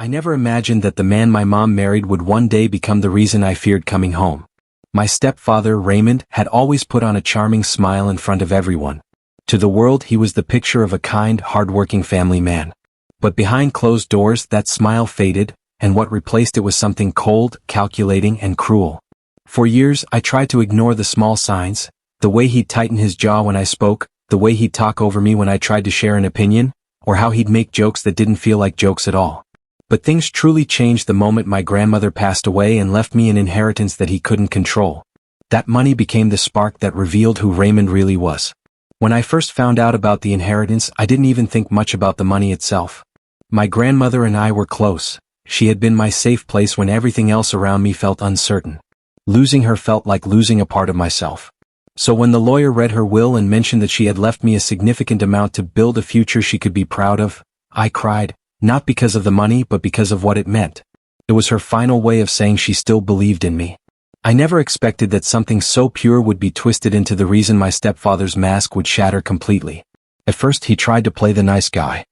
I never imagined that the man my mom married would one day become the reason I feared coming home. My stepfather, Raymond, had always put on a charming smile in front of everyone. To the world he was the picture of a kind, hard-working family man. But behind closed doors that smile faded, and what replaced it was something cold, calculating, and cruel. For years I tried to ignore the small signs, the way he'd tighten his jaw when I spoke, the way he'd talk over me when I tried to share an opinion, or how he'd make jokes that didn't feel like jokes at all. But things truly changed the moment my grandmother passed away and left me an inheritance that he couldn't control. That money became the spark that revealed who Raymond really was. When I first found out about the inheritance, I didn't even think much about the money itself. My grandmother and I were close. She had been my safe place when everything else around me felt uncertain. Losing her felt like losing a part of myself. So when the lawyer read her will and mentioned that she had left me a significant amount to build a future she could be proud of, I cried. Not because of the money, but because of what it meant. It was her final way of saying she still believed in me. I never expected that something so pure would be twisted into the reason my stepfather's mask would shatter completely. At first he tried to play the nice guy.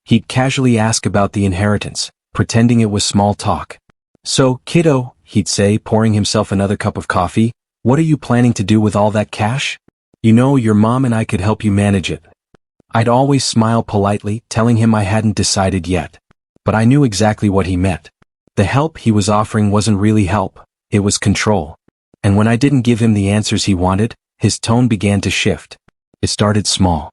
He'd casually ask about the inheritance, pretending it was small talk. "So, kiddo," he'd say, pouring himself another cup of coffee, "what are you planning to do with all that cash? You know, your mom and I could help you manage it." I'd always smile politely, telling him I hadn't decided yet. But I knew exactly what he meant. The help he was offering wasn't really help, it was control. And when I didn't give him the answers he wanted, his tone began to shift. It started small.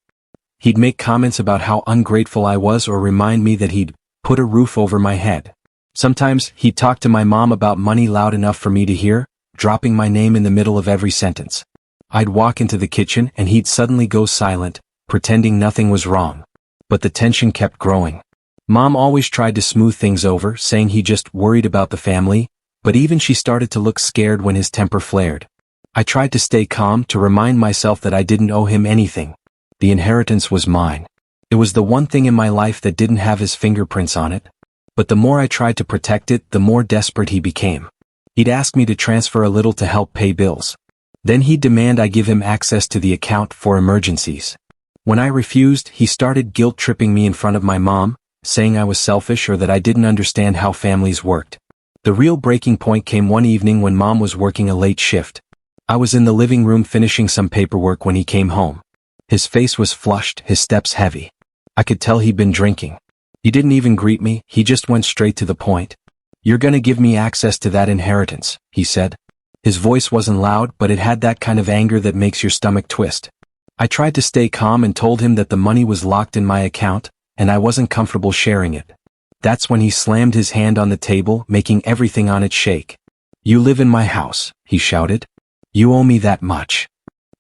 He'd make comments about how ungrateful I was or remind me that he'd put a roof over my head. Sometimes he'd talk to my mom about money loud enough for me to hear, dropping my name in the middle of every sentence. I'd walk into the kitchen and he'd suddenly go silent, pretending nothing was wrong. But the tension kept growing. Mom always tried to smooth things over, saying he just worried about the family, but even she started to look scared when his temper flared. I tried to stay calm, to remind myself that I didn't owe him anything. The inheritance was mine. It was the one thing in my life that didn't have his fingerprints on it. But the more I tried to protect it, the more desperate he became. He'd ask me to transfer a little to help pay bills. Then he'd demand I give him access to the account for emergencies. When I refused, he started guilt-tripping me in front of my mom, saying I was selfish or that I didn't understand how families worked. The real breaking point came one evening when Mom was working a late shift. I was in the living room finishing some paperwork when he came home. His face was flushed, his steps heavy. I could tell he'd been drinking. He didn't even greet me, he just went straight to the point. "You're gonna give me access to that inheritance," he said. His voice wasn't loud, but it had that kind of anger that makes your stomach twist. I tried to stay calm and told him that the money was locked in my account, and I wasn't comfortable sharing it. That's when he slammed his hand on the table, making everything on it shake. "You live in my house," he shouted. "You owe me that much."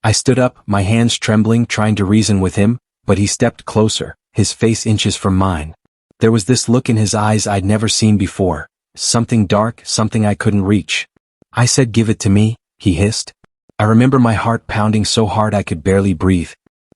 I stood up, my hands trembling, trying to reason with him, but he stepped closer, his face inches from mine. There was this look in his eyes I'd never seen before, something dark, something I couldn't reach. I said, "Give it to me," he hissed. I remember my heart pounding so hard I could barely breathe.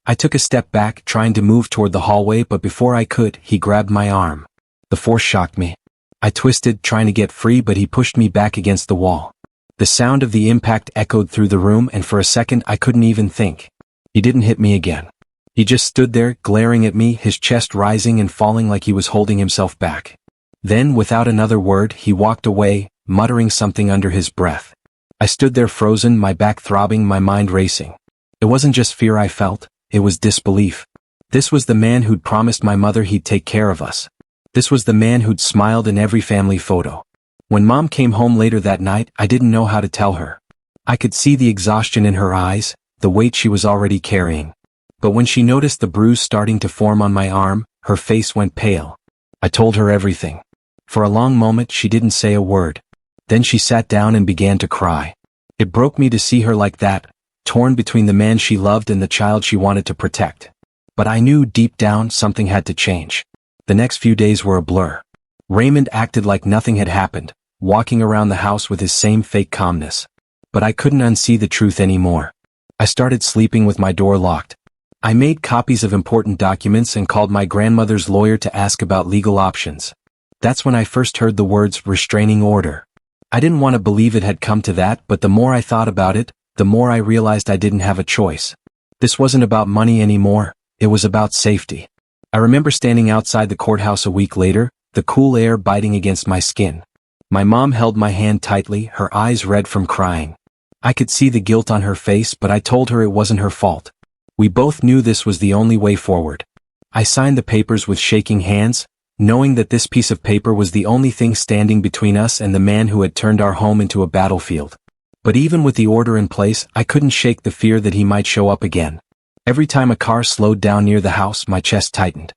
I took a step back, trying to move toward the hallway, but before I could, he grabbed my arm. The force shocked me. I twisted, trying to get free, but he pushed me back against the wall. The sound of the impact echoed through the room, and for a second I couldn't even think. He didn't hit me again. He just stood there, glaring at me, his chest rising and falling like he was holding himself back. Then, without another word, he walked away, muttering something under his breath. I stood there frozen, my back throbbing, my mind racing. It wasn't just fear I felt, it was disbelief. This was the man who'd promised my mother he'd take care of us. This was the man who'd smiled in every family photo. When Mom came home later that night, I didn't know how to tell her. I could see the exhaustion in her eyes, the weight she was already carrying. But when she noticed the bruise starting to form on my arm, her face went pale. I told her everything. For a long moment she didn't say a word. Then she sat down and began to cry. It broke me to see her like that, torn between the man she loved and the child she wanted to protect. But I knew deep down something had to change. The next few days were a blur. Raymond acted like nothing had happened, walking around the house with his same fake calmness. But I couldn't unsee the truth anymore. I started sleeping with my door locked. I made copies of important documents and called my grandmother's lawyer to ask about legal options. That's when I first heard the words restraining order. I didn't want to believe it had come to that, but the more I thought about it, the more I realized I didn't have a choice. This wasn't about money anymore, it was about safety. I remember standing outside the courthouse a week later, the cool air biting against my skin. My mom held my hand tightly, her eyes red from crying. I could see the guilt on her face, but I told her it wasn't her fault. We both knew this was the only way forward. I signed the papers with shaking hands, knowing that this piece of paper was the only thing standing between us and the man who had turned our home into a battlefield. But even with the order in place, I couldn't shake the fear that he might show up again. Every time a car slowed down near the house, my chest tightened.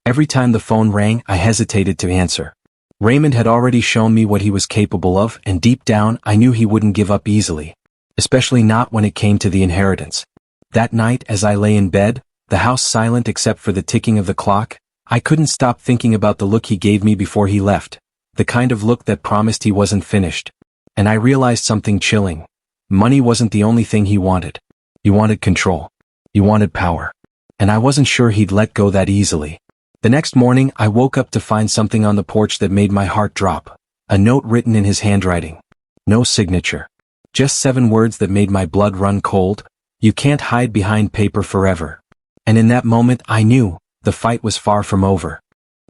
Every time the phone rang, I hesitated to answer. Raymond had already shown me what he was capable of, and deep down, I knew he wouldn't give up easily. Especially not when it came to the inheritance. That night, as I lay in bed, the house silent except for the ticking of the clock, I couldn't stop thinking about the look he gave me before he left. The kind of look that promised he wasn't finished. And I realized something chilling. Money wasn't the only thing he wanted. He wanted control. He wanted power. And I wasn't sure he'd let go that easily. The next morning, I woke up to find something on the porch that made my heart drop. A note written in his handwriting. No signature. Just 7 words that made my blood run cold. You can't hide behind paper forever. And in that moment, I knew the fight was far from over.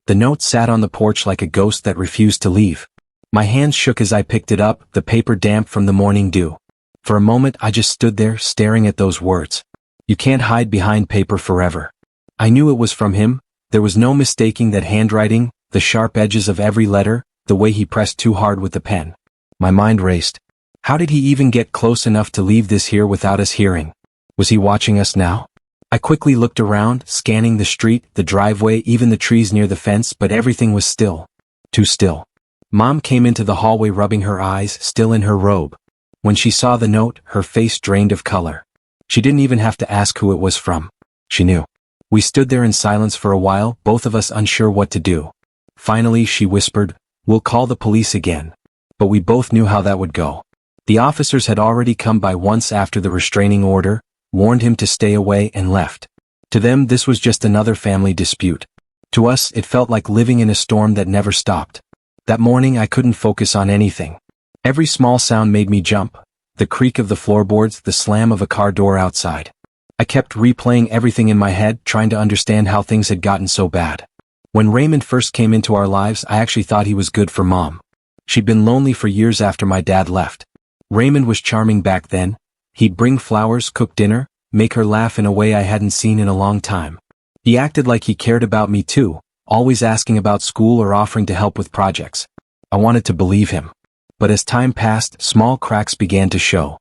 The note sat on the porch like a ghost that refused to leave. My hands shook as I picked it up, the paper damp from the morning dew. For a moment, I just stood there, staring at those words. You can't hide behind paper forever. I knew it was from him. There was no mistaking that handwriting, the sharp edges of every letter, the way he pressed too hard with the pen. My mind raced. How did he even get close enough to leave this here without us hearing? Was he watching us now? I quickly looked around, scanning the street, the driveway, even the trees near the fence, but everything was still. Too still. Mom came into the hallway rubbing her eyes, still in her robe. When she saw the note, her face drained of color. She didn't even have to ask who it was from. She knew. We stood there in silence for a while, both of us unsure what to do. Finally, she whispered, "We'll call the police again." But we both knew how that would go. The officers had already come by once after the restraining order, warned him to stay away, and left. To them, this was just another family dispute. To us, it felt like living in a storm that never stopped. That morning, I couldn't focus on anything. Every small sound made me jump. The creak of the floorboards, the slam of a car door outside. I kept replaying everything in my head, trying to understand how things had gotten so bad. When Raymond first came into our lives, I actually thought he was good for Mom. She'd been lonely for years after my dad left. Raymond was charming back then. He'd bring flowers, cook dinner, make her laugh in a way I hadn't seen in a long time. He acted like he cared about me too, always asking about school or offering to help with projects. I wanted to believe him. But as time passed, small cracks began to show.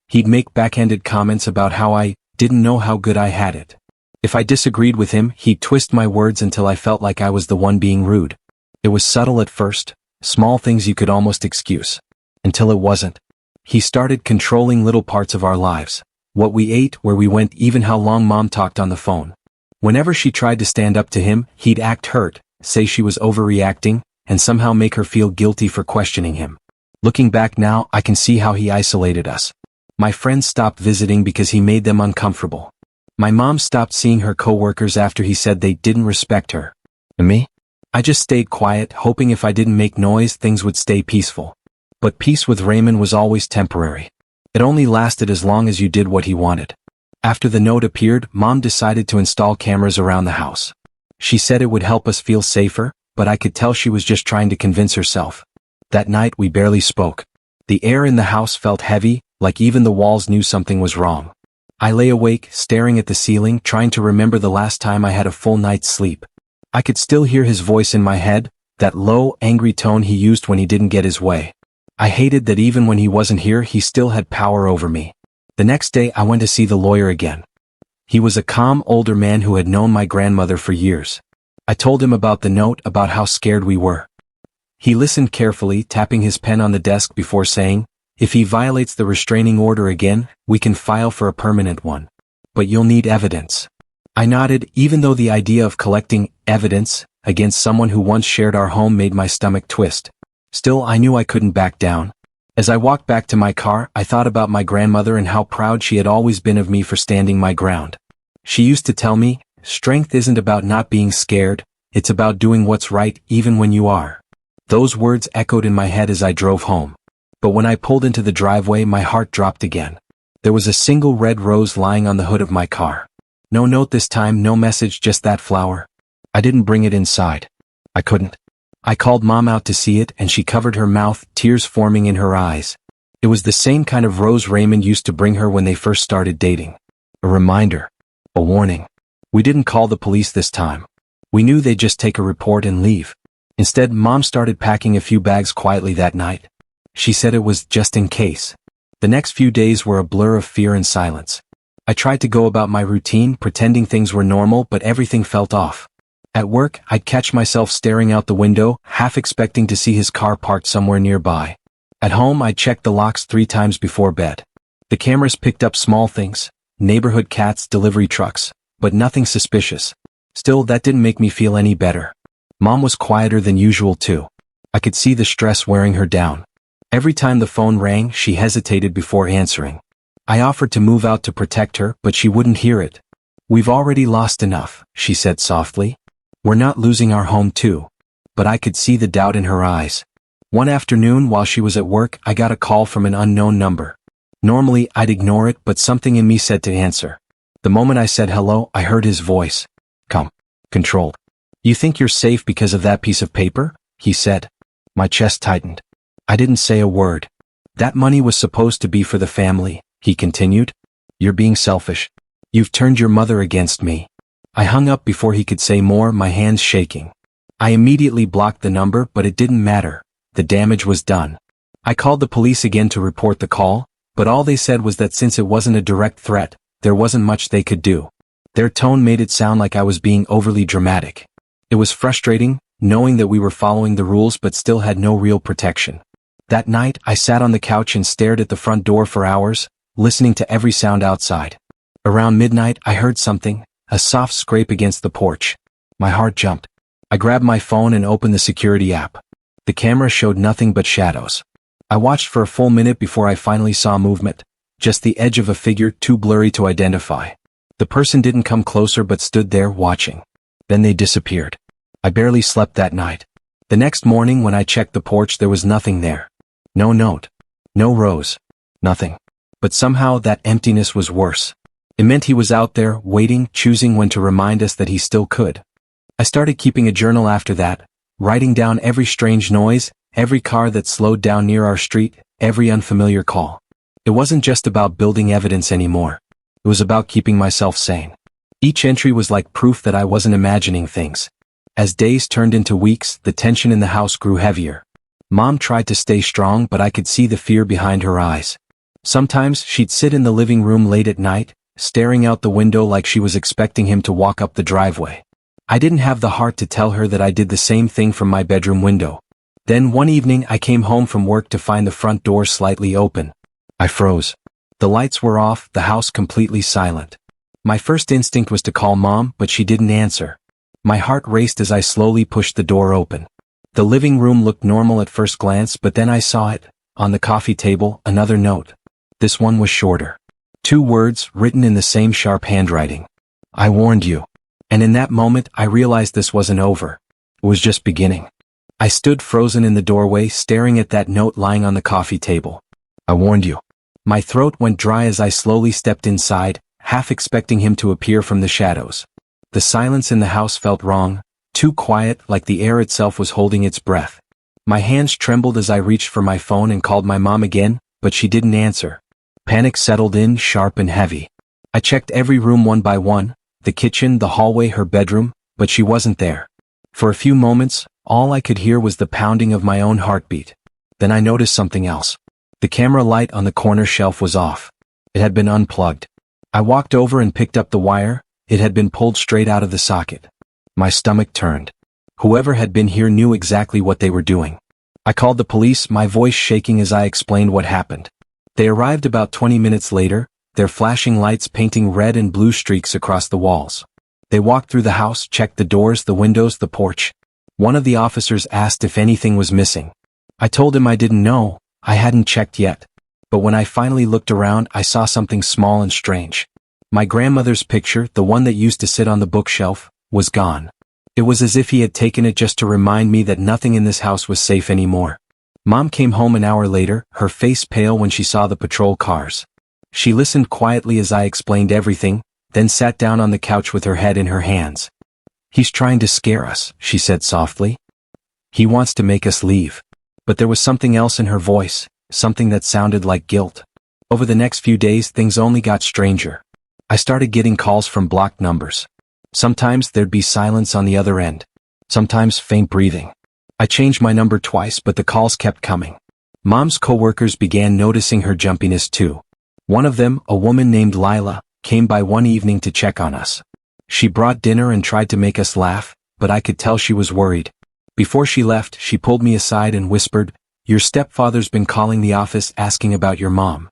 He'd make backhanded comments about how I didn't know how good I had it. If I disagreed with him, he'd twist my words until I felt like I was the one being rude. It was subtle at first, small things you could almost excuse. Until it wasn't. He started controlling little parts of our lives. What we ate, where we went, even how long Mom talked on the phone. Whenever she tried to stand up to him, he'd act hurt, say she was overreacting, and somehow make her feel guilty for questioning him. Looking back now, I can see how he isolated us. My friends stopped visiting because he made them uncomfortable. My mom stopped seeing her coworkers after he said they didn't respect her. And me? I just stayed quiet, hoping if I didn't make noise, things would stay peaceful. But peace with Raymond was always temporary. It only lasted as long as you did what he wanted. After the note appeared, Mom decided to install cameras around the house. She said it would help us feel safer, but I could tell she was just trying to convince herself. That night we barely spoke. The air in the house felt heavy, like even the walls knew something was wrong. I lay awake, staring at the ceiling, trying to remember the last time I had a full night's sleep. I could still hear his voice in my head, that low, angry tone he used when he didn't get his way. I hated that even when he wasn't here, he still had power over me. The next day I went to see the lawyer again. He was a calm, older man who had known my grandmother for years. I told him about the note, about how scared we were. He listened carefully, tapping his pen on the desk before saying, "If he violates the restraining order again, we can file for a permanent one. But you'll need evidence." I nodded, even though the idea of collecting evidence against someone who once shared our home made my stomach twist. Still, I knew I couldn't back down. As I walked back to my car, I thought about my grandmother and how proud she had always been of me for standing my ground. She used to tell me, strength isn't about not being scared, it's about doing what's right even when you are. Those words echoed in my head as I drove home. But when I pulled into the driveway, my heart dropped again. There was a single red rose lying on the hood of my car. No note this time, no message, just that flower. I didn't bring it inside. I couldn't. I called Mom out to see it and she covered her mouth, tears forming in her eyes. It was the same kind of rose Raymond used to bring her when they first started dating. A reminder. A warning. We didn't call the police this time. We knew they'd just take a report and leave. Instead, Mom started packing a few bags quietly that night. She said it was just in case. The next few days were a blur of fear and silence. I tried to go about my routine, pretending things were normal, but everything felt off. At work, I'd catch myself staring out the window, half expecting to see his car parked somewhere nearby. At home, I'd check the locks 3 times before bed. The cameras picked up small things, neighborhood cats, delivery trucks, but nothing suspicious. Still, that didn't make me feel any better. Mom was quieter than usual too. I could see the stress wearing her down. Every time the phone rang, she hesitated before answering. I offered to move out to protect her, but she wouldn't hear it. "We've already lost enough," she said softly. "We're not losing our home too." But I could see the doubt in her eyes. One afternoon while she was at work, I got a call from an unknown number. Normally, I'd ignore it, but something in me said to answer. The moment I said hello, I heard his voice. Calm. Controlled. "You think you're safe because of that piece of paper?" he said. My chest tightened. I didn't say a word. "That money was supposed to be for the family," he continued. "You're being selfish. You've turned your mother against me." I hung up before he could say more, my hands shaking. I immediately blocked the number, but it didn't matter. The damage was done. I called the police again to report the call, but all they said was that since it wasn't a direct threat, there wasn't much they could do. Their tone made it sound like I was being overly dramatic. It was frustrating, knowing that we were following the rules but still had no real protection. That night, I sat on the couch and stared at the front door for hours, listening to every sound outside. Around midnight, I heard something, a soft scrape against the porch. My heart jumped. I grabbed my phone and opened the security app. The camera showed nothing but shadows. I watched for a full minute before I finally saw movement, just the edge of a figure too blurry to identify. The person didn't come closer but stood there watching. Then they disappeared. I barely slept that night. The next morning when I checked the porch, there was nothing there. No note. No rose. Nothing. But somehow that emptiness was worse. It meant he was out there, waiting, choosing when to remind us that he still could. I started keeping a journal after that, writing down every strange noise, every car that slowed down near our street, every unfamiliar call. It wasn't just about building evidence anymore. It was about keeping myself sane. Each entry was like proof that I wasn't imagining things. As days turned into weeks, the tension in the house grew heavier. Mom tried to stay strong, but I could see the fear behind her eyes. Sometimes she'd sit in the living room late at night, staring out the window like she was expecting him to walk up the driveway. I didn't have the heart to tell her that I did the same thing from my bedroom window. Then one evening I came home from work to find the front door slightly open. I froze. The lights were off, the house completely silent. My first instinct was to call Mom, but she didn't answer. My heart raced as I slowly pushed the door open. The living room looked normal at first glance, but then I saw it. On the coffee table, another note. This one was shorter. 2 words, written in the same sharp handwriting. "I warned you." And in that moment, I realized this wasn't over. It was just beginning. I stood frozen in the doorway, staring at that note lying on the coffee table. "I warned you." My throat went dry as I slowly stepped inside, half expecting him to appear from the shadows. The silence in the house felt wrong, too quiet, like the air itself was holding its breath. My hands trembled as I reached for my phone and called my mom again, but she didn't answer. Panic settled in, sharp and heavy. I checked every room one by one, the kitchen, the hallway, her bedroom, but she wasn't there. For a few moments, all I could hear was the pounding of my own heartbeat. Then I noticed something else. The camera light on the corner shelf was off. It had been unplugged. I walked over and picked up the wire. It had been pulled straight out of the socket. My stomach turned. Whoever had been here knew exactly what they were doing. I called the police, my voice shaking as I explained what happened. They arrived about 20 minutes later, their flashing lights painting red and blue streaks across the walls. They walked through the house, checked the doors, the windows, the porch. One of the officers asked if anything was missing. I told him I didn't know, I hadn't checked yet. But when I finally looked around, I saw something small and strange. My grandmother's picture, the one that used to sit on the bookshelf, was gone. It was as if he had taken it just to remind me that nothing in this house was safe anymore. Mom came home an hour later, her face pale when she saw the patrol cars. She listened quietly as I explained everything, then sat down on the couch with her head in her hands. "He's trying to scare us," she said softly. He wants to make us leave. But there was something else in her voice, something that sounded like guilt. Over the next few days things only got stranger. I started getting calls from blocked numbers. Sometimes there'd be silence on the other end. Sometimes faint breathing. I changed my number twice but the calls kept coming. Mom's coworkers began noticing her jumpiness too. One of them, a woman named Lila, came by one evening to check on us. She brought dinner and tried to make us laugh, but I could tell she was worried. Before she left, she pulled me aside and whispered, "Your stepfather's been calling the office asking about your mom.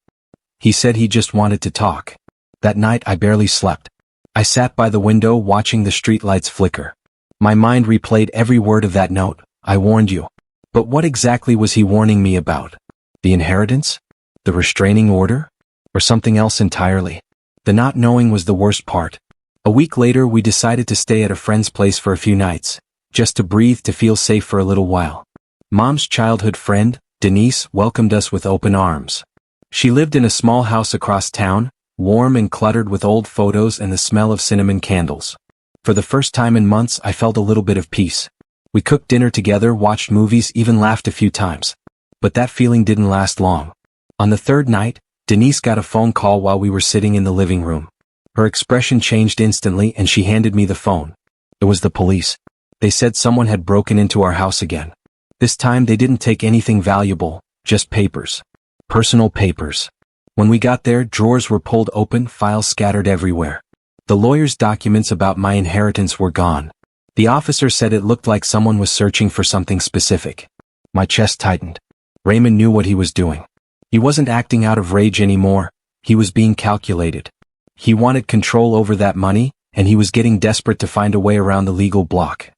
He said he just wanted to talk." That night I barely slept. I sat by the window watching the streetlights flicker. My mind replayed every word of that note. "I warned you." But what exactly was he warning me about? The inheritance? The restraining order? Or something else entirely? The not knowing was the worst part. A week later we decided to stay at a friend's place for a few nights, just to breathe, to feel safe for a little while. Mom's childhood friend, Denise, welcomed us with open arms. She lived in a small house across town, warm and cluttered with old photos and the smell of cinnamon candles. For the first time in months I felt a little bit of peace. We cooked dinner together, watched movies, even laughed a few times. But that feeling didn't last long. On the third night, Denise got a phone call while we were sitting in the living room. Her expression changed instantly and she handed me the phone. It was the police. They said someone had broken into our house again. This time they didn't take anything valuable, just papers. Personal papers. When we got there, drawers were pulled open, files scattered everywhere. The lawyer's documents about my inheritance were gone. The officer said it looked like someone was searching for something specific. My chest tightened. Raymond knew what he was doing. He wasn't acting out of rage anymore. He was being calculated. He wanted control over that money, and he was getting desperate to find a way around the legal block.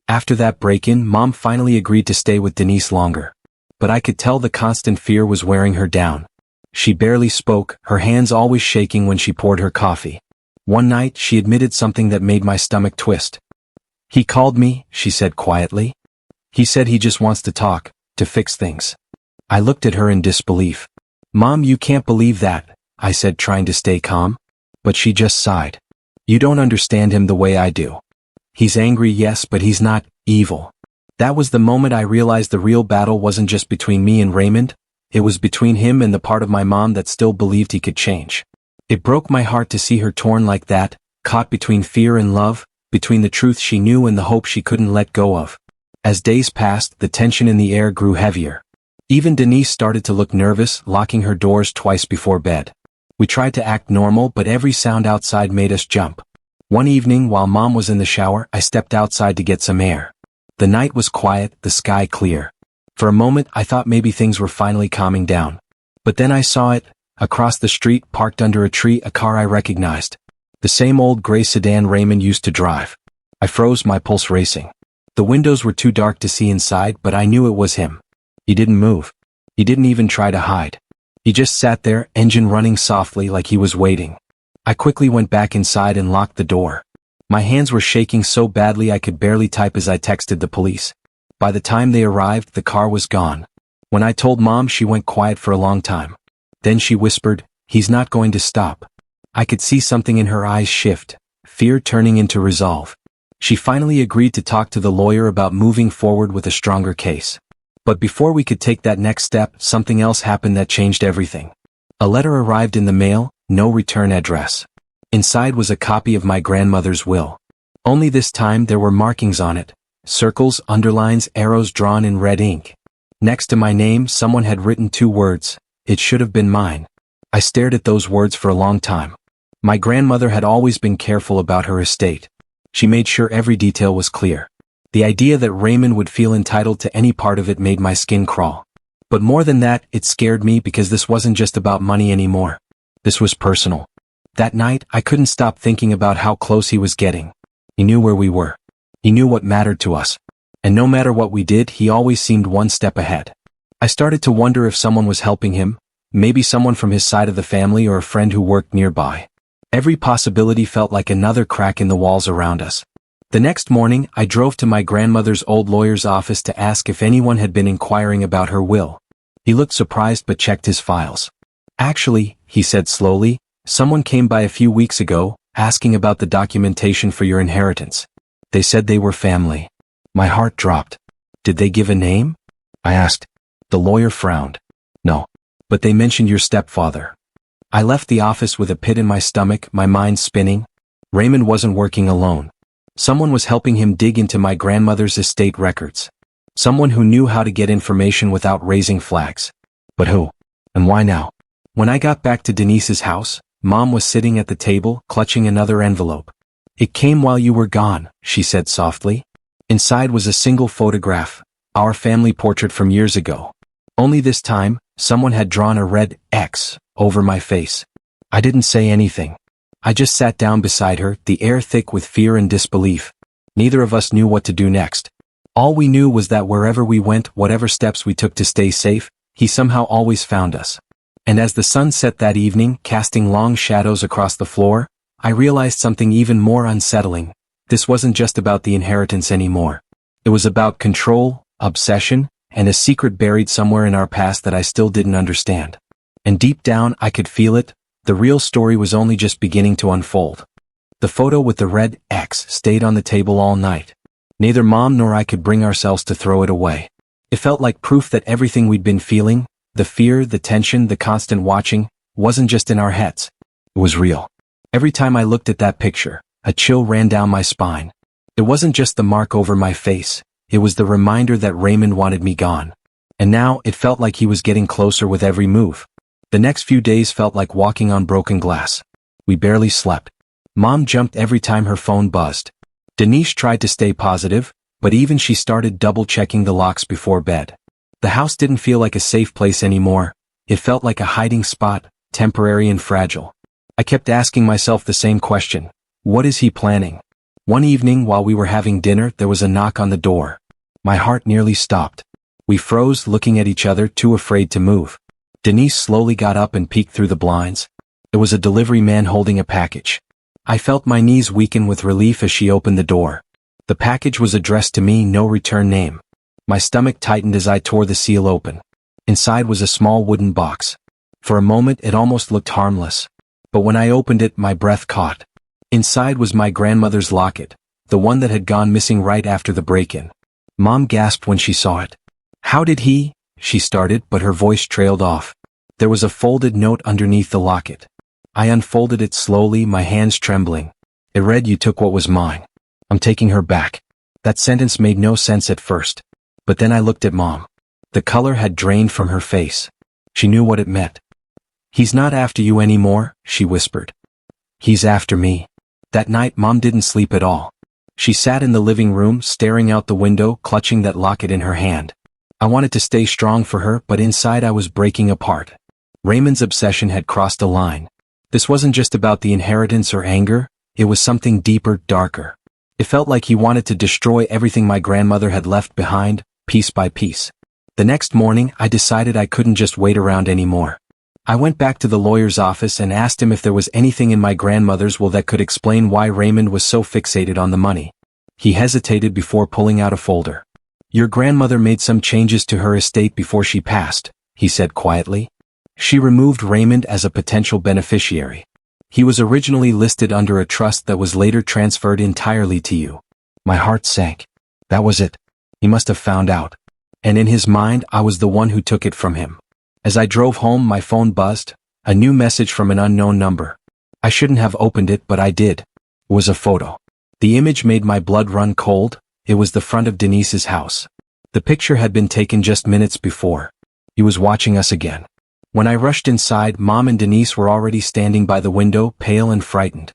After that break-in, Mom finally agreed to stay with Denise longer. But I could tell the constant fear was wearing her down. She barely spoke, her hands always shaking when she poured her coffee. One night, she admitted something that made my stomach twist. "He called me," she said quietly. "He said he just wants to talk, to fix things." I looked at her in disbelief. "Mom, you can't believe that," I said, trying to stay calm. But she just sighed. "You don't understand him the way I do. He's angry, yes, but he's not evil." That was the moment I realized the real battle wasn't just between me and Raymond. It was between him and the part of my mom that still believed he could change. It broke my heart to see her torn like that, caught between fear and love, between the truth she knew and the hope she couldn't let go of. As days passed, the tension in the air grew heavier. Even Denise started to look nervous, locking her doors twice before bed. We tried to act normal, but every sound outside made us jump. One evening, while Mom was in the shower, I stepped outside to get some air. The night was quiet, the sky clear. For a moment, I thought maybe things were finally calming down. But then I saw it. Across the street, parked under a tree, a car I recognized. The same old gray sedan Raymond used to drive. I froze, my pulse racing. The windows were too dark to see inside, but I knew it was him. He didn't move. He didn't even try to hide. He just sat there, engine running softly like he was waiting. I quickly went back inside and locked the door. My hands were shaking so badly I could barely type as I texted the police. By the time they arrived, the car was gone. When I told Mom, she went quiet for a long time. Then she whispered, "He's not going to stop." I could see something in her eyes shift, fear turning into resolve. She finally agreed to talk to the lawyer about moving forward with a stronger case. But before we could take that next step, something else happened that changed everything. A letter arrived in the mail, no return address. Inside was a copy of my grandmother's will. Only this time there were markings on it, circles, underlines, arrows drawn in red ink. Next to my name, someone had written 2 words, "It should have been mine." I stared at those words for a long time. My grandmother had always been careful about her estate. She made sure every detail was clear. The idea that Raymond would feel entitled to any part of it made my skin crawl. But more than that, it scared me because this wasn't just about money anymore. This was personal. That night, I couldn't stop thinking about how close he was getting. He knew where we were. He knew what mattered to us. And no matter what we did, he always seemed one step ahead. I started to wonder if someone was helping him, maybe someone from his side of the family or a friend who worked nearby. Every possibility felt like another crack in the walls around us. The next morning, I drove to my grandmother's old lawyer's office to ask if anyone had been inquiring about her will. He looked surprised but checked his files. "Actually," he said slowly, "someone came by a few weeks ago, asking about the documentation for your inheritance. They said they were family." My heart dropped. Did they give a name? I asked. The lawyer frowned. No. But they mentioned your stepfather. I left the office with a pit in my stomach, my mind spinning. Raymond wasn't working alone. Someone was helping him dig into my grandmother's estate records. Someone who knew how to get information without raising flags. But who? And why now? When I got back to Denise's house, Mom was sitting at the table, clutching another envelope. It came while you were gone, she said softly. Inside was a single photograph, our family portrait from years ago. Only this time, someone had drawn a red X over my face. I didn't say anything. I just sat down beside her, the air thick with fear and disbelief. Neither of us knew what to do next. All we knew was that wherever we went, whatever steps we took to stay safe, he somehow always found us. And as the sun set that evening, casting long shadows across the floor, I realized something even more unsettling. This wasn't just about the inheritance anymore. It was about control, obsession, and a secret buried somewhere in our past that I still didn't understand. And deep down, I could feel it. The real story was only just beginning to unfold. The photo with the red X stayed on the table all night. Neither Mom nor I could bring ourselves to throw it away. It felt like proof that everything we'd been feeling, the fear, the tension, the constant watching, wasn't just in our heads. It was real. Every time I looked at that picture, a chill ran down my spine. It wasn't just the mark over my face, it was the reminder that Raymond wanted me gone. And now, it felt like he was getting closer with every move. The next few days felt like walking on broken glass. We barely slept. Mom jumped every time her phone buzzed. Denise tried to stay positive, but even she started double-checking the locks before bed. The house didn't feel like a safe place anymore. It felt like a hiding spot, temporary and fragile. I kept asking myself the same question. What is he planning? One evening while we were having dinner, there was a knock on the door. My heart nearly stopped. We froze, looking at each other, too afraid to move. Denise slowly got up and peeked through the blinds. It was a delivery man holding a package. I felt my knees weaken with relief as she opened the door. The package was addressed to me, no return name. My stomach tightened as I tore the seal open. Inside was a small wooden box. For a moment it almost looked harmless. But when I opened it, my breath caught. Inside was my grandmother's locket, the one that had gone missing right after the break-in. Mom gasped when she saw it. How did he? She started, but her voice trailed off. There was a folded note underneath the locket. I unfolded it slowly, my hands trembling. It read, "You took what was mine. I'm taking her back." That sentence made no sense at first. But then I looked at Mom. The color had drained from her face. She knew what it meant. "He's not after you anymore," she whispered. "He's after me." That night Mom didn't sleep at all. She sat in the living room, staring out the window, clutching that locket in her hand. I wanted to stay strong for her, but inside I was breaking apart. Raymond's obsession had crossed a line. This wasn't just about the inheritance or anger, it was something deeper, darker. It felt like he wanted to destroy everything my grandmother had left behind, piece by piece. The next morning, I decided I couldn't just wait around anymore. I went back to the lawyer's office and asked him if there was anything in my grandmother's will that could explain why Raymond was so fixated on the money. He hesitated before pulling out a folder. "Your grandmother made some changes to her estate before she passed," he said quietly. "She removed Raymond as a potential beneficiary. He was originally listed under a trust that was later transferred entirely to you." My heart sank. That was it. He must have found out. And in his mind, I was the one who took it from him. As I drove home, my phone buzzed, a new message from an unknown number. I shouldn't have opened it, but I did. It was a photo. The image made my blood run cold. It was the front of Denise's house. The picture had been taken just minutes before. He was watching us again. When I rushed inside, Mom and Denise were already standing by the window, pale and frightened.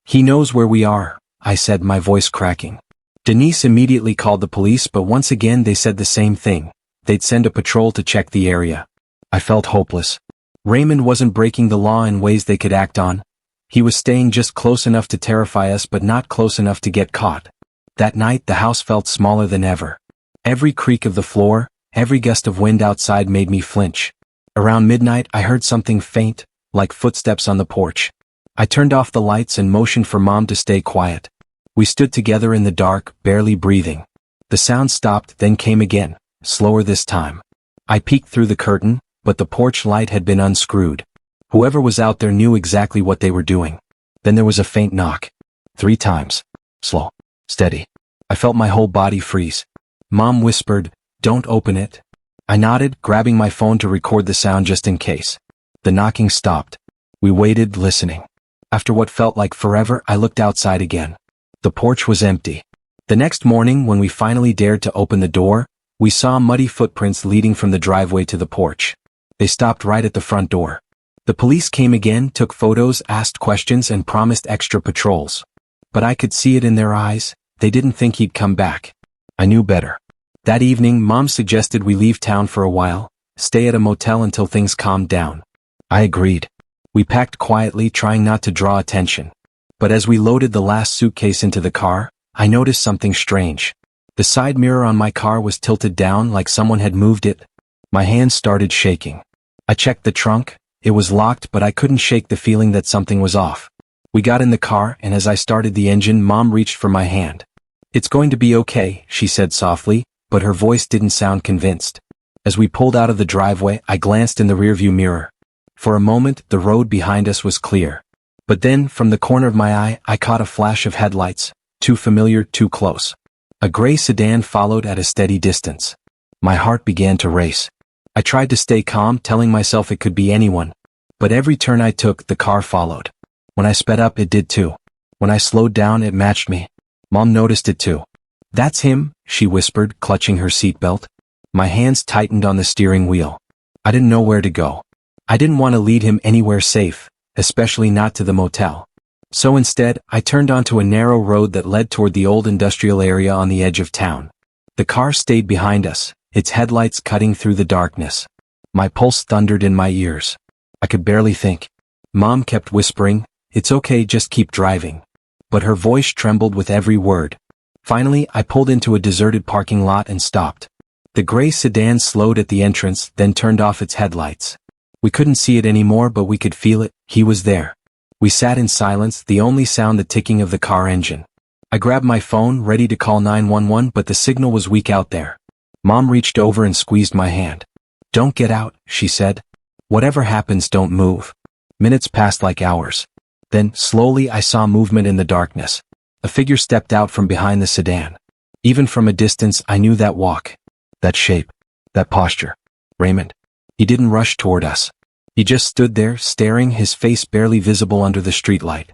"He knows where we are," I said, my voice cracking. Denise immediately called the police, but once again they said the same thing. They'd send a patrol to check the area. I felt hopeless. Raymond wasn't breaking the law in ways they could act on. He was staying just close enough to terrify us, but not close enough to get caught. That night the house felt smaller than ever. Every creak of the floor, every gust of wind outside made me flinch. Around midnight I heard something faint, like footsteps on the porch. I turned off the lights and motioned for Mom to stay quiet. We stood together in the dark, barely breathing. The sound stopped, then came again, slower this time. I peeked through the curtain, but the porch light had been unscrewed. Whoever was out there knew exactly what they were doing. Then there was a faint knock. 3 times. Slow. Steady. I felt my whole body freeze. Mom whispered, "Don't open it." I nodded, grabbing my phone to record the sound just in case. The knocking stopped. We waited, listening. After what felt like forever, I looked outside again. The porch was empty. The next morning, when we finally dared to open the door, we saw muddy footprints leading from the driveway to the porch. They stopped right at the front door. The police came again, took photos, asked questions, and promised extra patrols. But I could see it in their eyes. They didn't think he'd come back. I knew better. That evening, Mom suggested we leave town for a while, stay at a motel until things calmed down. I agreed. We packed quietly, trying not to draw attention. But as we loaded the last suitcase into the car, I noticed something strange. The side mirror on my car was tilted down like someone had moved it. My hands started shaking. I checked the trunk. It was locked, but I couldn't shake the feeling that something was off. We got in the car, and as I started the engine, Mom reached for my hand. "It's going to be okay," she said softly, but her voice didn't sound convinced. As we pulled out of the driveway, I glanced in the rearview mirror. For a moment, the road behind us was clear. But then, from the corner of my eye, I caught a flash of headlights, too familiar, too close. A gray sedan followed at a steady distance. My heart began to race. I tried to stay calm, telling myself it could be anyone. But every turn I took, the car followed. When I sped up, it did too. When I slowed down, it matched me. Mom noticed it too. "That's him," she whispered, clutching her seatbelt. My hands tightened on the steering wheel. I didn't know where to go. I didn't want to lead him anywhere safe, especially not to the motel. So instead, I turned onto a narrow road that led toward the old industrial area on the edge of town. The car stayed behind us, its headlights cutting through the darkness. My pulse thundered in my ears. I could barely think. Mom kept whispering, "It's okay, just keep driving." But her voice trembled with every word. Finally, I pulled into a deserted parking lot and stopped. The gray sedan slowed at the entrance, then turned off its headlights. We couldn't see it anymore, but we could feel it. He was there. We sat in silence, the only sound the ticking of the car engine. I grabbed my phone, ready to call 911, but the signal was weak out there. Mom reached over and squeezed my hand. "Don't get out," she said. "Whatever happens, don't move." Minutes passed like hours. Then, slowly, I saw movement in the darkness. A figure stepped out from behind the sedan. Even from a distance, I knew that walk, that shape, that posture. Raymond. He didn't rush toward us. He just stood there, staring, his face barely visible under the streetlight.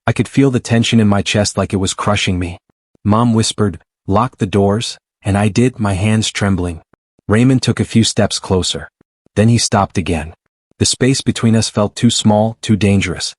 I could feel the tension in my chest like it was crushing me. Mom whispered, "Lock the doors," and I did, my hands trembling. Raymond took a few steps closer. Then he stopped again. The space between us felt too small, too dangerous.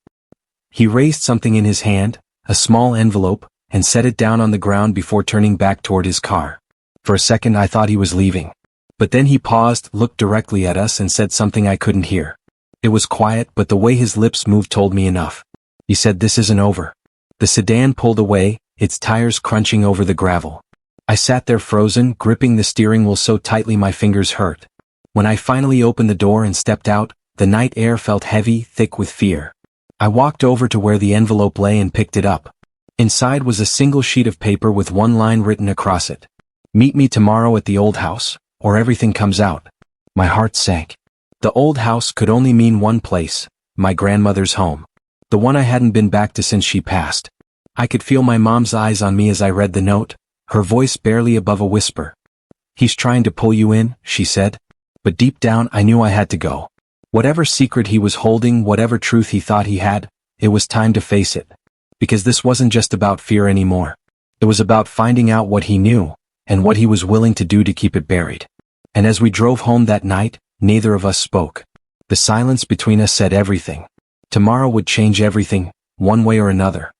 He raised something in his hand, a small envelope, and set it down on the ground before turning back toward his car. For a second I thought he was leaving. But then he paused, looked directly at us, and said something I couldn't hear. It was quiet, but the way his lips moved told me enough. He said, "This isn't over." The sedan pulled away, its tires crunching over the gravel. I sat there frozen, gripping the steering wheel so tightly my fingers hurt. When I finally opened the door and stepped out, the night air felt heavy, thick with fear. I walked over to where the envelope lay and picked it up. Inside was a single sheet of paper with one line written across it. "Meet me tomorrow at the old house, or everything comes out." My heart sank. The old house could only mean one place, my grandmother's home. The one I hadn't been back to since she passed. I could feel my mom's eyes on me as I read the note, her voice barely above a whisper. "He's trying to pull you in," she said. But deep down I knew I had to go. Whatever secret he was holding, whatever truth he thought he had, it was time to face it. Because this wasn't just about fear anymore. It was about finding out what he knew, and what he was willing to do to keep it buried. And as we drove home that night, neither of us spoke. The silence between us said everything. Tomorrow would change everything, one way or another.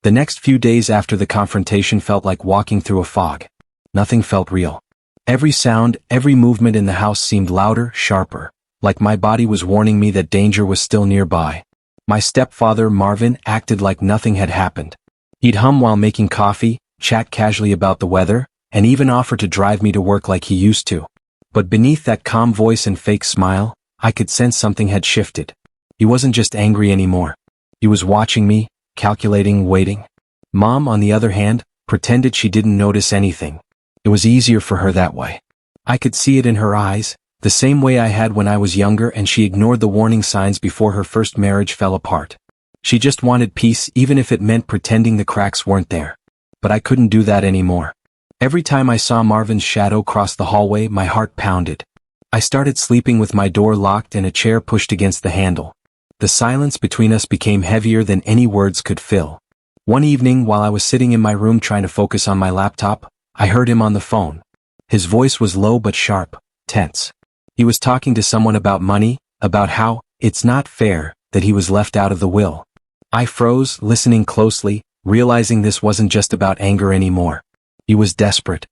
The next few days after the confrontation felt like walking through a fog. Nothing felt real. Every sound, every movement in the house seemed louder, sharper, like my body was warning me that danger was still nearby. My stepfather, Marvin, acted like nothing had happened. He'd hum while making coffee, chat casually about the weather, and even offer to drive me to work like he used to. But beneath that calm voice and fake smile, I could sense something had shifted. He wasn't just angry anymore. He was watching me, calculating, waiting. Mom, on the other hand, pretended she didn't notice anything. It was easier for her that way. I could see it in her eyes, the same way I had when I was younger, and she ignored the warning signs before her first marriage fell apart. She just wanted peace even if it meant pretending the cracks weren't there. But I couldn't do that anymore. Every time I saw Marvin's shadow cross the hallway, my heart pounded. I started sleeping with my door locked and a chair pushed against the handle. The silence between us became heavier than any words could fill. One evening, while I was sitting in my room trying to focus on my laptop, I heard him on the phone. His voice was low but sharp, tense. He was talking to someone about money, about how it's not fair that he was left out of the will. I froze, listening closely, realizing this wasn't just about anger anymore. He was desperate.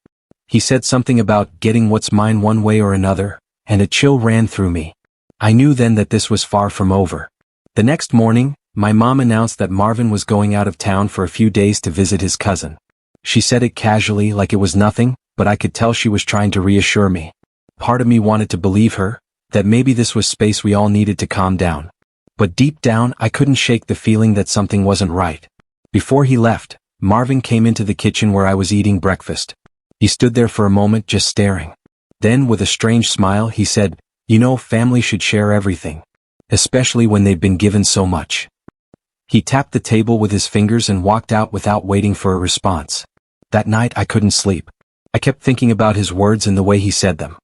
He said something about getting what's mine one way or another, and a chill ran through me. I knew then that this was far from over. The next morning, my mom announced that Marvin was going out of town for a few days to visit his cousin. She said it casually like it was nothing, but I could tell she was trying to reassure me. Part of me wanted to believe her, that maybe this was space we all needed to calm down. But deep down, I couldn't shake the feeling that something wasn't right. Before he left, Marvin came into the kitchen where I was eating breakfast. He stood there for a moment just staring. Then, with a strange smile, he said, "You know, family should share everything. Especially when they've been given so much." He tapped the table with his fingers and walked out without waiting for a response. That night I couldn't sleep. I kept thinking about his words and the way he said them.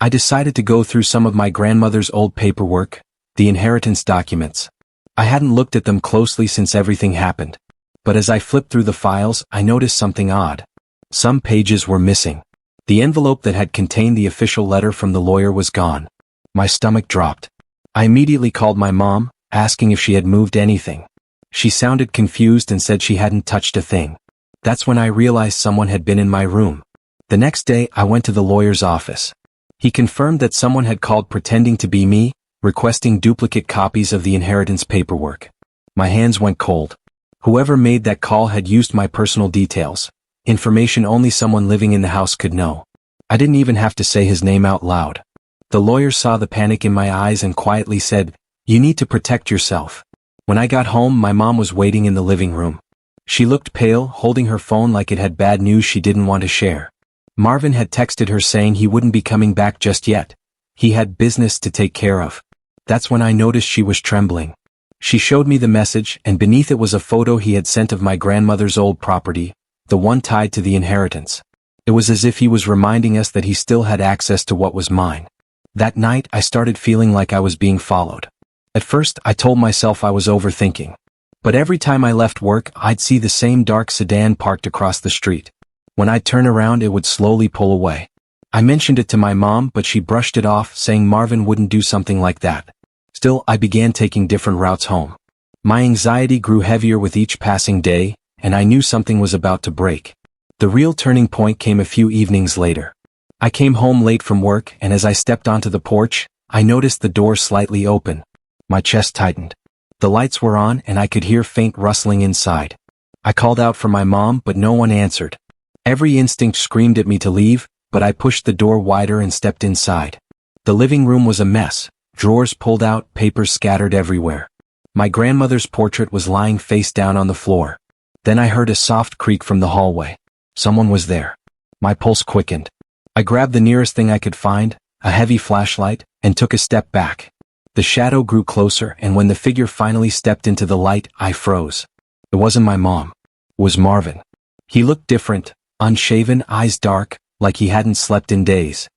I decided to go through some of my grandmother's old paperwork, the inheritance documents. I hadn't looked at them closely since everything happened. But as I flipped through the files, I noticed something odd. Some pages were missing. The envelope that had contained the official letter from the lawyer was gone. My stomach dropped. I immediately called my mom, asking if she had moved anything. She sounded confused and said she hadn't touched a thing. That's when I realized someone had been in my room. The next day, I went to the lawyer's office. He confirmed that someone had called pretending to be me, requesting duplicate copies of the inheritance paperwork. My hands went cold. Whoever made that call had used my personal details, information only someone living in the house could know. I didn't even have to say his name out loud. The lawyer saw the panic in my eyes and quietly said, "You need to protect yourself." When I got home, my mom was waiting in the living room. She looked pale, holding her phone like it had bad news she didn't want to share. Marvin had texted her saying he wouldn't be coming back just yet. He had business to take care of. That's when I noticed she was trembling. She showed me the message, and beneath it was a photo he had sent of my grandmother's old property, the one tied to the inheritance. It was as if he was reminding us that he still had access to what was mine. That night, I started feeling like I was being followed. At first, I told myself I was overthinking. But every time I left work, I'd see the same dark sedan parked across the street. When I'd turn around, it would slowly pull away. I mentioned it to my mom, but she brushed it off, saying Marvin wouldn't do something like that. Still, I began taking different routes home. My anxiety grew heavier with each passing day, and I knew something was about to break. The real turning point came a few evenings later. I came home late from work, and as I stepped onto the porch, I noticed the door slightly open. My chest tightened. The lights were on, and I could hear faint rustling inside. I called out for my mom, but no one answered. Every instinct screamed at me to leave, but I pushed the door wider and stepped inside. The living room was a mess. Drawers pulled out, papers scattered everywhere. My grandmother's portrait was lying face down on the floor. Then I heard a soft creak from the hallway. Someone was there. My pulse quickened. I grabbed the nearest thing I could find, a heavy flashlight, and took a step back. The shadow grew closer, and when the figure finally stepped into the light, I froze. It wasn't my mom. It was Marvin. He looked different, unshaven, eyes dark, like he hadn't slept in days.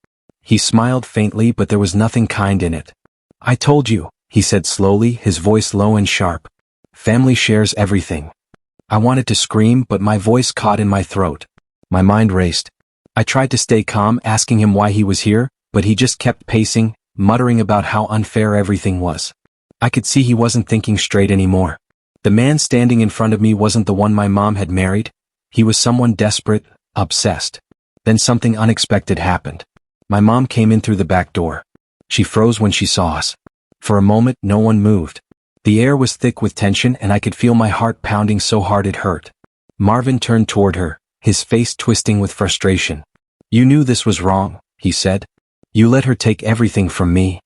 He smiled faintly, but there was nothing kind in it. "I told you," he said slowly, his voice low and sharp. "Family shares everything." I wanted to scream, but my voice caught in my throat. My mind raced. I tried to stay calm, asking him why he was here, but he just kept pacing, muttering about how unfair everything was. I could see he wasn't thinking straight anymore. The man standing in front of me wasn't the one my mom had married. He was someone desperate, obsessed. Then something unexpected happened. My mom came in through the back door. She froze when she saw us. For a moment, no one moved. The air was thick with tension, and I could feel my heart pounding so hard it hurt. Marvin turned toward her, his face twisting with frustration. "You knew this was wrong," he said. "You let her take everything from me."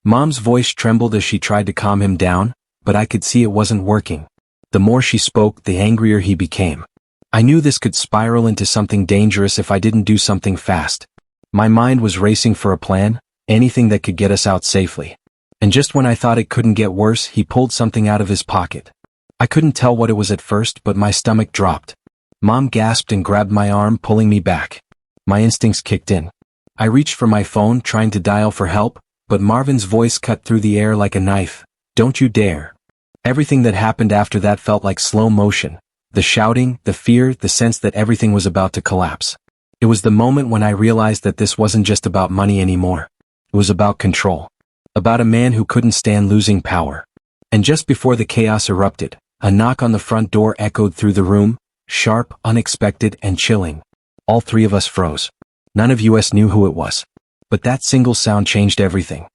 Mom's voice trembled as she tried to calm him down, but I could see it wasn't working. The more she spoke, the angrier he became. I knew this could spiral into something dangerous if I didn't do something fast. My mind was racing for a plan, anything that could get us out safely. And just when I thought it couldn't get worse, he pulled something out of his pocket. I couldn't tell what it was at first, but my stomach dropped. Mom gasped and grabbed my arm, pulling me back. My instincts kicked in. I reached for my phone, trying to dial for help, but Marvin's voice cut through the air like a knife. "Don't you dare." Everything that happened after that felt like slow motion. The shouting, the fear, the sense that everything was about to collapse. It was the moment when I realized that this wasn't just about money anymore. It was about control. About a man who couldn't stand losing power. And just before the chaos erupted, a knock on the front door echoed through the room, sharp, unexpected, and chilling. All three of us froze. None of us knew who it was. But that single sound changed everything.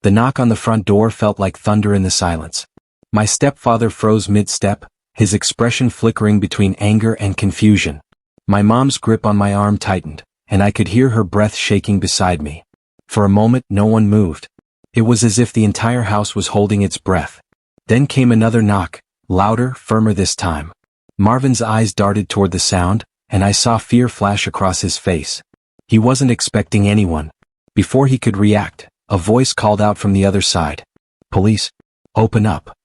The knock on the front door felt like thunder in the silence. My stepfather froze mid-step, his expression flickering between anger and confusion. My mom's grip on my arm tightened, and I could hear her breath shaking beside me. For a moment, no one moved. It was as if the entire house was holding its breath. Then came another knock, louder, firmer this time. Marvin's eyes darted toward the sound, and I saw fear flash across his face. He wasn't expecting anyone. Before he could react, a voice called out from the other side. "Police, open up."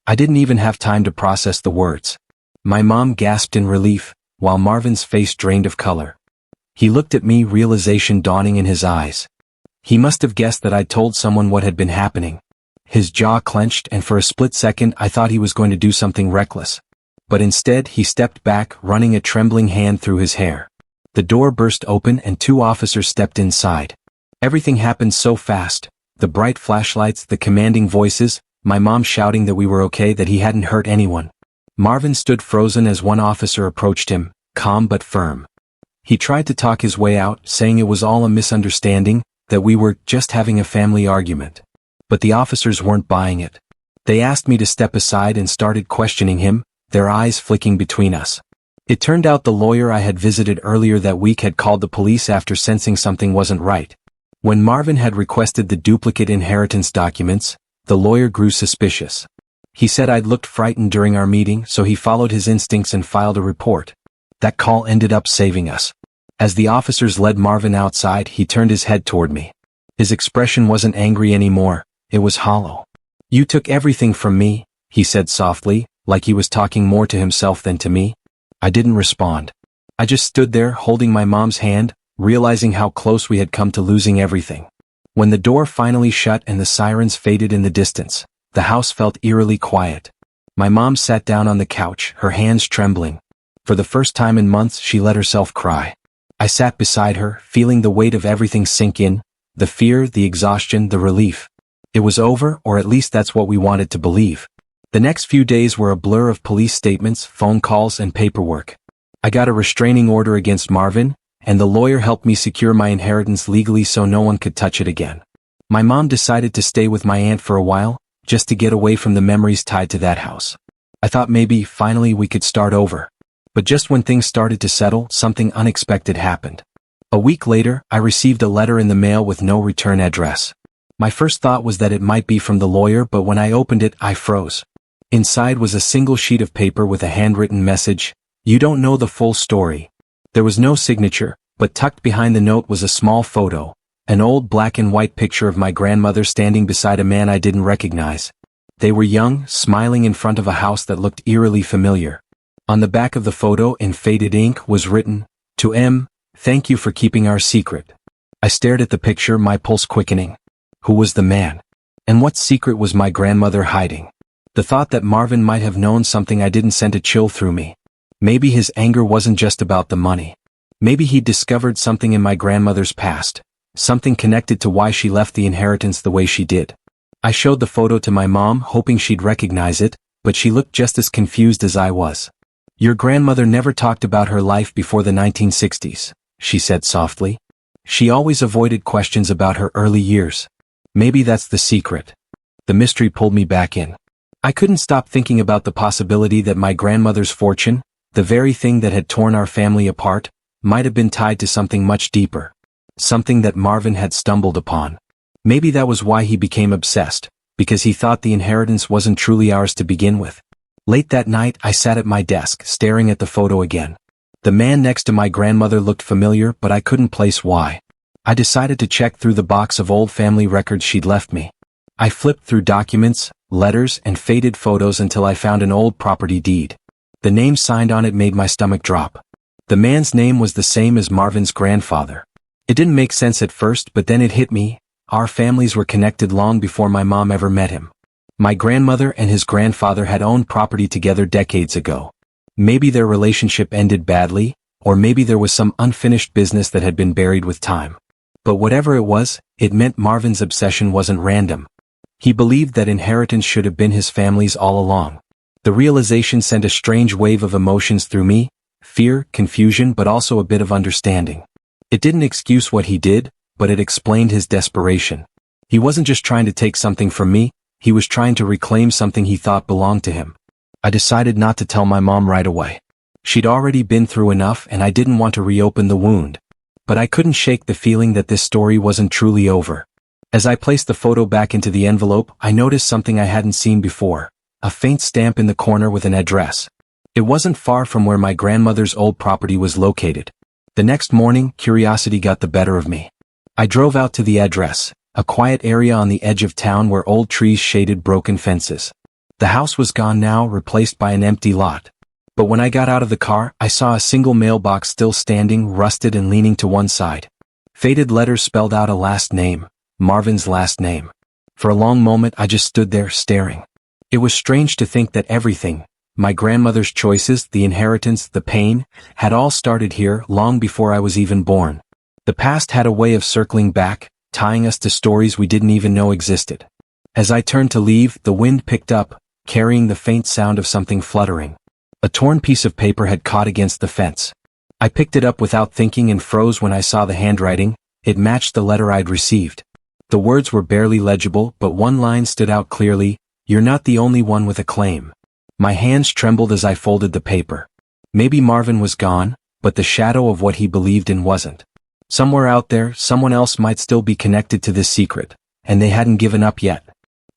I didn't even have time to process the words. My mom gasped in relief, while Marvin's face drained of color. He looked at me, realization dawning in his eyes. He must have guessed that I'd told someone what had been happening. His jaw clenched, and for a split second I thought he was going to do something reckless. But instead he stepped back, running a trembling hand through his hair. The door burst open and 2 officers stepped inside. Everything happened so fast. The bright flashlights, the commanding voices, my mom shouting that we were okay, that he hadn't hurt anyone. Marvin stood frozen as one officer approached him, calm but firm. He tried to talk his way out, saying it was all a misunderstanding, that we were just having a family argument. But the officers weren't buying it. They asked me to step aside and started questioning him, their eyes flicking between us. It turned out the lawyer I had visited earlier that week had called the police after sensing something wasn't right. When Marvin had requested the duplicate inheritance documents, the lawyer grew suspicious. He said I'd looked frightened during our meeting, so he followed his instincts and filed a report. That call ended up saving us. As the officers led Marvin outside, he turned his head toward me. His expression wasn't angry anymore, it was hollow. "You took everything from me," he said softly, like he was talking more to himself than to me. I didn't respond. I just stood there, holding my mom's hand, realizing how close we had come to losing everything. When the door finally shut and the sirens faded in the distance, the house felt eerily quiet. My mom sat down on the couch, her hands trembling. For the first time in months, she let herself cry. I sat beside her, feeling the weight of everything sink in, the fear, the exhaustion, the relief. It was over, or at least that's what we wanted to believe. The next few days were a blur of police statements, phone calls, and paperwork. I got a restraining order against Marvin, and the lawyer helped me secure my inheritance legally so no one could touch it again. My mom decided to stay with my aunt for a while, just to get away from the memories tied to that house. I thought maybe, finally, we could start over. But just when things started to settle, something unexpected happened. A week later, I received a letter in the mail with no return address. My first thought was that it might be from the lawyer, but when I opened it, I froze. Inside was a single sheet of paper with a handwritten message: "You don't know the full story." There was no signature, but tucked behind the note was a small photo, an old black and white picture of my grandmother standing beside a man I didn't recognize. They were young, smiling in front of a house that looked eerily familiar. On the back of the photo, in faded ink, was written, "To M, thank you for keeping our secret." I stared at the picture, my pulse quickening. Who was the man? And what secret was my grandmother hiding? The thought that Marvin might have known something I didn't sent a chill through me. Maybe his anger wasn't just about the money. Maybe he'd discovered something in my grandmother's past, something connected to why she left the inheritance the way she did. I showed the photo to my mom, hoping she'd recognize it, but she looked just as confused as I was. "Your grandmother never talked about her life before the 1960s, she said softly. She always avoided questions about her early years. Maybe that's the secret." The mystery pulled me back in. I couldn't stop thinking about the possibility that my grandmother's fortune, the very thing that had torn our family apart, might have been tied to something much deeper. Something that Marvin had stumbled upon. Maybe that was why he became obsessed, because he thought the inheritance wasn't truly ours to begin with. Late that night, I sat at my desk, staring at the photo again. The man next to my grandmother looked familiar, but I couldn't place why. I decided to check through the box of old family records she'd left me. I flipped through documents, letters, and faded photos until I found an old property deed. The name signed on it made my stomach drop. The man's name was the same as Marvin's grandfather. It didn't make sense at first, but then it hit me. Our families were connected long before my mom ever met him. My grandmother and his grandfather had owned property together decades ago. Maybe their relationship ended badly, or maybe there was some unfinished business that had been buried with time. But whatever it was, it meant Marvin's obsession wasn't random. He believed that inheritance should have been his family's all along. The realization sent a strange wave of emotions through me: fear, confusion, but also a bit of understanding. It didn't excuse what he did, but it explained his desperation. He wasn't just trying to take something from me, he was trying to reclaim something he thought belonged to him. I decided not to tell my mom right away. She'd already been through enough and I didn't want to reopen the wound. But I couldn't shake the feeling that this story wasn't truly over. As I placed the photo back into the envelope, I noticed something I hadn't seen before: a faint stamp in the corner with an address. It wasn't far from where my grandmother's old property was located. The next morning, curiosity got the better of me. I drove out to the address, a quiet area on the edge of town where old trees shaded broken fences. The house was gone now, replaced by an empty lot. But when I got out of the car, I saw a single mailbox still standing, rusted and leaning to one side. Faded letters spelled out a last name, Marvin's last name. For a long moment I just stood there, staring. It was strange to think that everything, my grandmother's choices, the inheritance, the pain, had all started here long before I was even born. The past had a way of circling back, tying us to stories we didn't even know existed. As I turned to leave, the wind picked up, carrying the faint sound of something fluttering. A torn piece of paper had caught against the fence. I picked it up without thinking and froze when I saw the handwriting. It matched the letter I'd received. The words were barely legible, but one line stood out clearly: "You're not the only one with a claim." My hands trembled as I folded the paper. Maybe Marvin was gone, but the shadow of what he believed in wasn't. Somewhere out there, someone else might still be connected to this secret, and they hadn't given up yet.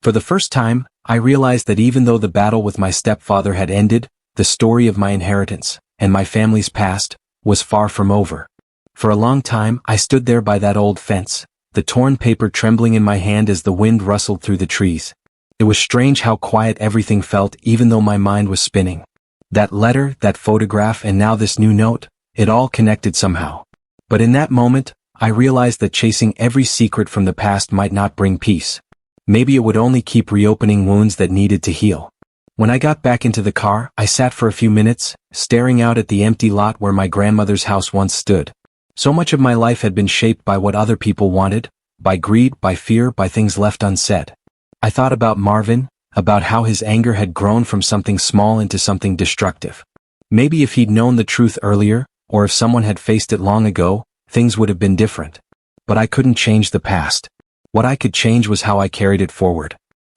For the first time, I realized that even though the battle with my stepfather had ended, the story of my inheritance, and my family's past, was far from over. For a long time, I stood there by that old fence, the torn paper trembling in my hand as the wind rustled through the trees. It was strange how quiet everything felt, even though my mind was spinning. That letter, that photograph, and now this new note, it all connected somehow. But in that moment, I realized that chasing every secret from the past might not bring peace. Maybe it would only keep reopening wounds that needed to heal. When I got back into the car, I sat for a few minutes, staring out at the empty lot where my grandmother's house once stood. So much of my life had been shaped by what other people wanted, by greed, by fear, by things left unsaid. I thought about Marvin, about how his anger had grown from something small into something destructive. Maybe if he'd known the truth earlier, or if someone had faced it long ago, things would have been different. But I couldn't change the past. What I could change was how I carried it forward.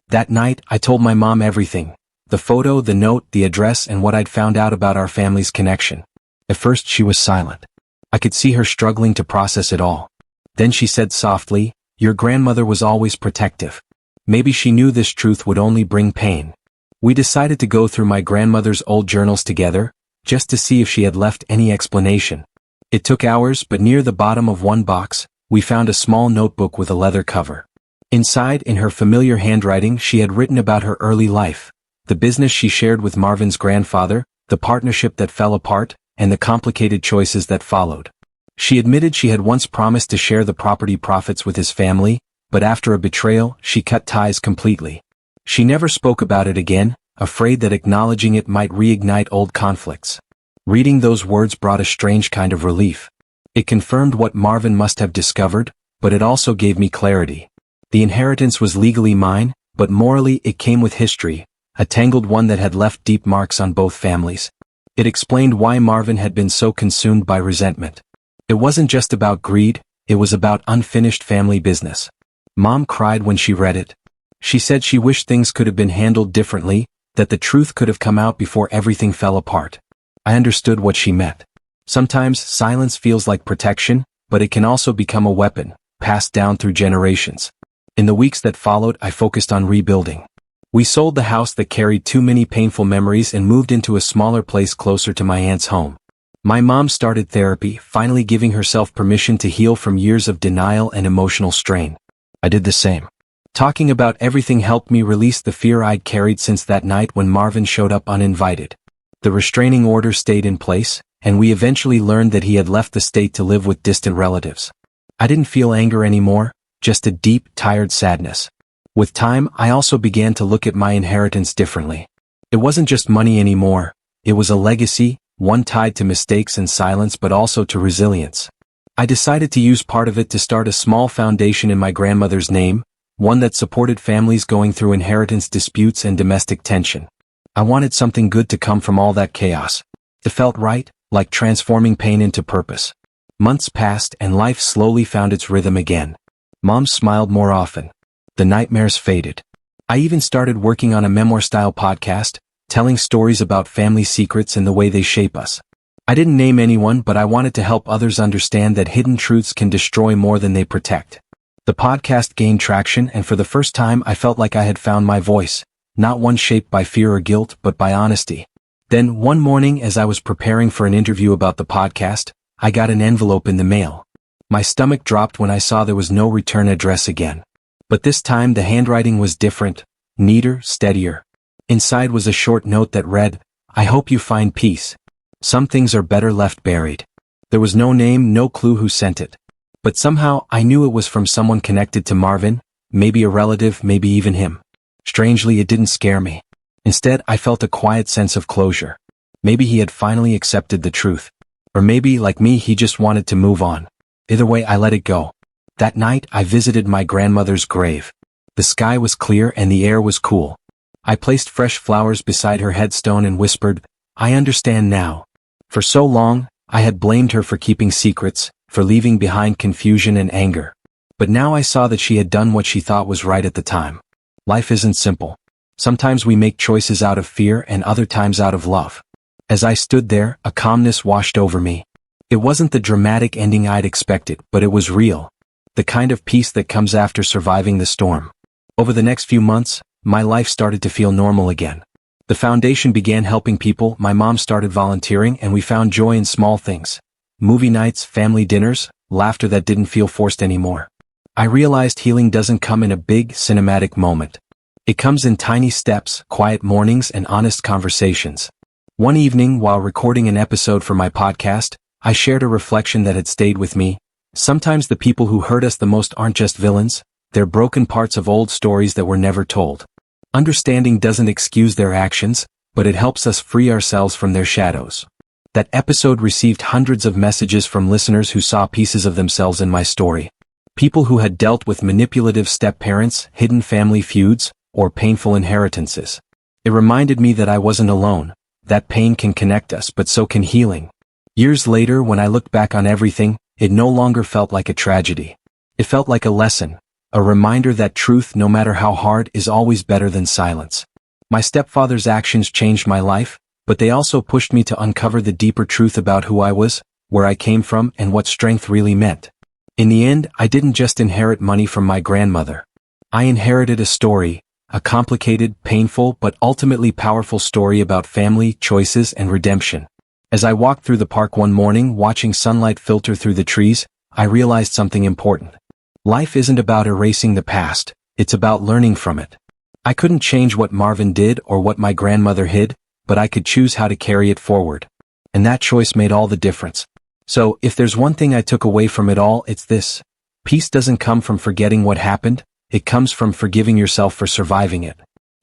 That night, I told my mom everything: the photo, the note, the address, and what I'd found out about our family's connection. At first she was silent. I could see her struggling to process it all. Then she said softly, "Your grandmother was always protective. Maybe she knew this truth would only bring pain." We decided to go through my grandmother's old journals together, just to see if she had left any explanation. It took hours, but near the bottom of one box, we found a small notebook with a leather cover. Inside, in her familiar handwriting, she had written about her early life, the business she shared with Marvin's grandfather, the partnership that fell apart, and the complicated choices that followed. She admitted she had once promised to share the property profits with his family, but after a betrayal, she cut ties completely. She never spoke about it again, afraid that acknowledging it might reignite old conflicts. Reading those words brought a strange kind of relief. It confirmed what Marvin must have discovered, but it also gave me clarity. The inheritance was legally mine, but morally it came with history, a tangled one that had left deep marks on both families. It explained why Marvin had been so consumed by resentment. It wasn't just about greed, it was about unfinished family business. Mom cried when she read it. She said she wished things could have been handled differently, that the truth could have come out before everything fell apart. I understood what she meant. Sometimes silence feels like protection, but it can also become a weapon, passed down through generations. In the weeks that followed, I focused on rebuilding. We sold the house that carried too many painful memories and moved into a smaller place closer to my aunt's home. My mom started therapy, finally giving herself permission to heal from years of denial and emotional strain. I did the same. Talking about everything helped me release the fear I'd carried since that night when Marvin showed up uninvited. The restraining order stayed in place, and we eventually learned that he had left the state to live with distant relatives. I didn't feel anger anymore, just a deep, tired sadness. With time, I also began to look at my inheritance differently. It wasn't just money anymore, it was a legacy, one tied to mistakes and silence but also to resilience. I decided to use part of it to start a small foundation in my grandmother's name, one that supported families going through inheritance disputes and domestic tension. I wanted something good to come from all that chaos. It felt right, like transforming pain into purpose. Months passed and life slowly found its rhythm again. Mom smiled more often. The nightmares faded. I even started working on a memoir-style podcast, telling stories about family secrets and the way they shape us. I didn't name anyone, but I wanted to help others understand that hidden truths can destroy more than they protect. The podcast gained traction, and for the first time I felt like I had found my voice, not one shaped by fear or guilt, but by honesty. Then, one morning as I was preparing for an interview about the podcast, I got an envelope in the mail. My stomach dropped when I saw there was no return address again. But this time the handwriting was different, neater, steadier. Inside was a short note that read, "I hope you find peace. Some things are better left buried." There was no name, no clue who sent it. But somehow I knew it was from someone connected to Marvin, maybe a relative, maybe even him. Strangely, it didn't scare me. Instead, I felt a quiet sense of closure. Maybe he had finally accepted the truth. Or maybe, like me, he just wanted to move on. Either way, I let it go. That night, I visited my grandmother's grave. The sky was clear and the air was cool. I placed fresh flowers beside her headstone and whispered, "I understand now." For so long, I had blamed her for keeping secrets, for leaving behind confusion and anger. But now I saw that she had done what she thought was right at the time. Life isn't simple. Sometimes we make choices out of fear and other times out of love. As I stood there, a calmness washed over me. It wasn't the dramatic ending I'd expected, but it was real. The kind of peace that comes after surviving the storm. Over the next few months, my life started to feel normal again. The foundation began helping people, my mom started volunteering, and we found joy in small things. Movie nights, family dinners, laughter that didn't feel forced anymore. I realized healing doesn't come in a big, cinematic moment. It comes in tiny steps, quiet mornings, and honest conversations. One evening, while recording an episode for my podcast, I shared a reflection that had stayed with me. Sometimes the people who hurt us the most aren't just villains, they're broken parts of old stories that were never told. Understanding doesn't excuse their actions, but it helps us free ourselves from their shadows. That episode received hundreds of messages from listeners who saw pieces of themselves in my story. People who had dealt with manipulative step-parents, hidden family feuds, or painful inheritances. It reminded me that I wasn't alone, that pain can connect us, but so can healing. Years later, when I looked back on everything, it no longer felt like a tragedy. It felt like a lesson, a reminder that truth, no matter how hard, is always better than silence. My stepfather's actions changed my life, but they also pushed me to uncover the deeper truth about who I was, where I came from, and what strength really meant. In the end, I didn't just inherit money from my grandmother. I inherited a story, a complicated, painful, but ultimately powerful story about family, choices, and redemption. As I walked through the park one morning, watching sunlight filter through the trees, I realized something important. Life isn't about erasing the past, it's about learning from it. I couldn't change what Marvin did or what my grandmother hid, but I could choose how to carry it forward. And that choice made all the difference. So, if there's one thing I took away from it all, it's this. Peace doesn't come from forgetting what happened, it comes from forgiving yourself for surviving it.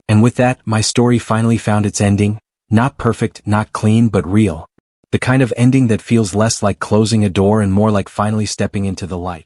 And with that, my story finally found its ending, not perfect, not clean, but real. The kind of ending that feels less like closing a door and more like finally stepping into the light.